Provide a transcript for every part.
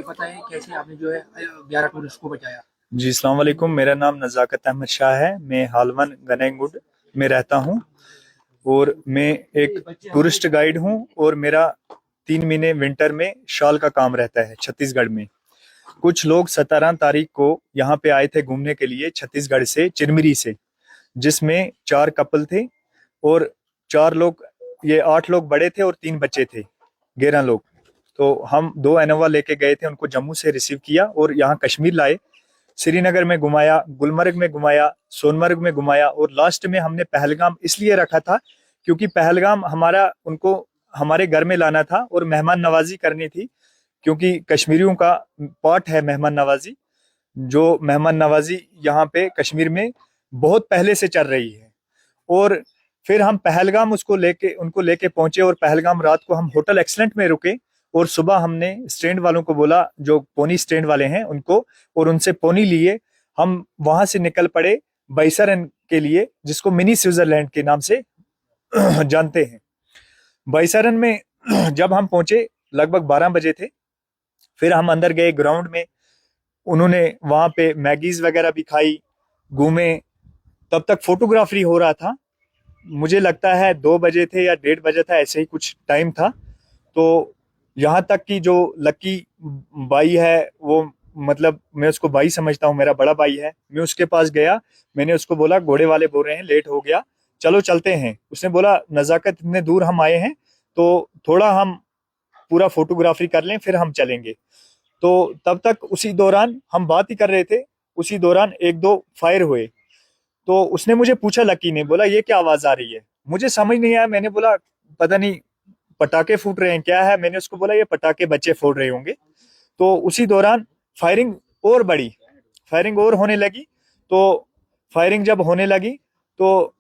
बताएं कैसे आपने जो है 11 टूरिस्ट को बचाया। जी अस्सलाम वालेकुम। मेरा नाम नज़ाकत अहमद शाह है। मैं हालवन गनेंगुड में रहता हूँ और मैं एक टूरिस्ट गाइड हूँ और मेरा 3 महीने विंटर में शॉल का काम रहता है छत्तीसगढ़ में। कुछ लोग 17 तारीख को यहाँ पे आए थे घूमने के लिए छत्तीसगढ़ से चिरमिरी से, जिसमें 4 कपल थे और 4 लोग, ये 8 लोग बड़े थे और 3 बच्चे थे, 11 लोग। तो हम 2 इनोवा लेके गए थे, उनको जम्मू से रिसीव किया और यहाँ कश्मीर लाए। श्रीनगर में घुमाया, गुलमर्ग में घुमाया, सोनमर्ग में घुमाया और लास्ट में हमने पहलगाम इसलिए रखा था क्योंकि पहलगाम हमारा उनको हमारे घर में लाना था और मेहमान नवाजी करनी थी, क्योंकि कश्मीरियों का पार्ट है मेहमान नवाजी। जो मेहमान नवाजी यहाँ पे कश्मीर में बहुत पहले से चल रही है। और फिर हम पहलगाम उसको लेके उनको लेके पहुंचे और पहलगाम रात को हम होटल एक्सलेंट में रुके और सुबह हमने स्टैंड वालों को बोला, जो पोनी स्टैंड वाले हैं उनको, और उनसे पोनी लिए हम वहां से निकल पड़े बाइसरन के लिए, जिसको मिनी स्विट्जरलैंड के नाम से जानते हैं। बाइसरन में जब हम पहुंचे लगभग 12 बजे थे। फिर हम अंदर गए ग्राउंड में, उन्होंने वहां पे मैगीज वगैरह भी खाई, घूमे। तब तक फोटोग्राफी हो रहा था। मुझे लगता है 2 बजे थे या 1:30 बजे था, ऐसे ही कुछ टाइम था। तो यहाँ तक कि जो लकी भाई है वो, मतलब मैं उसको भाई समझता हूँ, मेरा बड़ा भाई है। मैं उसके पास गया, मैंने उसको बोला घोड़े वाले बोल रहे हैं लेट हो गया, चलो चलते हैं। उसने बोला नज़ाकत इतने दूर हम आए हैं तो थोड़ा हम पूरा फोटोग्राफी कर लें फिर हम चलेंगे। तो तब तक उसी दौरान हम बात ही कर रहे थे, उसी दौरान 1-2 फायर हुए। तो उसने मुझे पूछा, लकी ने बोला ये क्या आवाज आ रही है। मुझे समझ नहीं आया, मैंने बोला पता नहीं पटाखे फूट रहे हैं क्या है। मैंने उसको बोला ये पटाखे बच्चे फोड़ रहे होंगे। तो उसी दौरान फायरिंग और बढ़ी, फायरिंग और होने लगी। तो फायरिंग जब होने लगी तो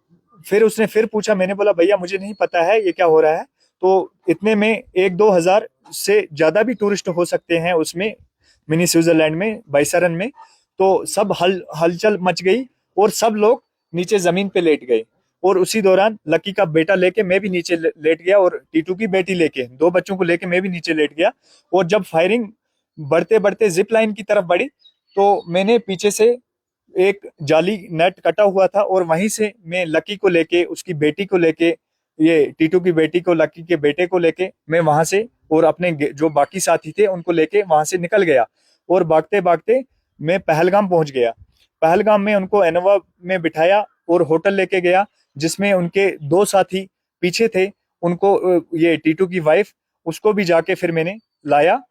फिर उसने फिर पूछा, मैंने बोला भैया मुझे नहीं पता है ये क्या हो रहा है। तो इतने में 1-2 हजार से ज्यादा भी टूरिस्ट हो सकते हैं उसमें, मिनी स्विट्जरलैंड में, बाइसरन में। तो सब हलचल मच गई और सब लोग नीचे जमीन पे लेट गए। और उसी दौरान लकी का बेटा लेके मैं भी नीचे लेट गया और टीटू की बेटी लेके, 2 बच्चों को लेके मैं भी नीचे लेट गया। और जब फायरिंग बढ़ते बढ़ते जिप लाइन की तरफ बढ़ी तो मैंने पीछे से एक जाली नेट कटा हुआ था और वहीं से मैं लकी को लेके, उसकी बेटी को लेके, ये टीटू की बेटी को, लकी के बेटे को लेके मैं वहां से और अपने जो बाकी साथी थे उनको लेके वहां से निकल गया। और भागते भागते मैं पहलगाम पहुंच गया। पहलगाम में उनको इनोवा में बिठाया और होटल लेके गया, जिसमें उनके 2 साथी पीछे थे। उनको ये टीटू की वाइफ, उसको भी जाके फिर मैंने लाया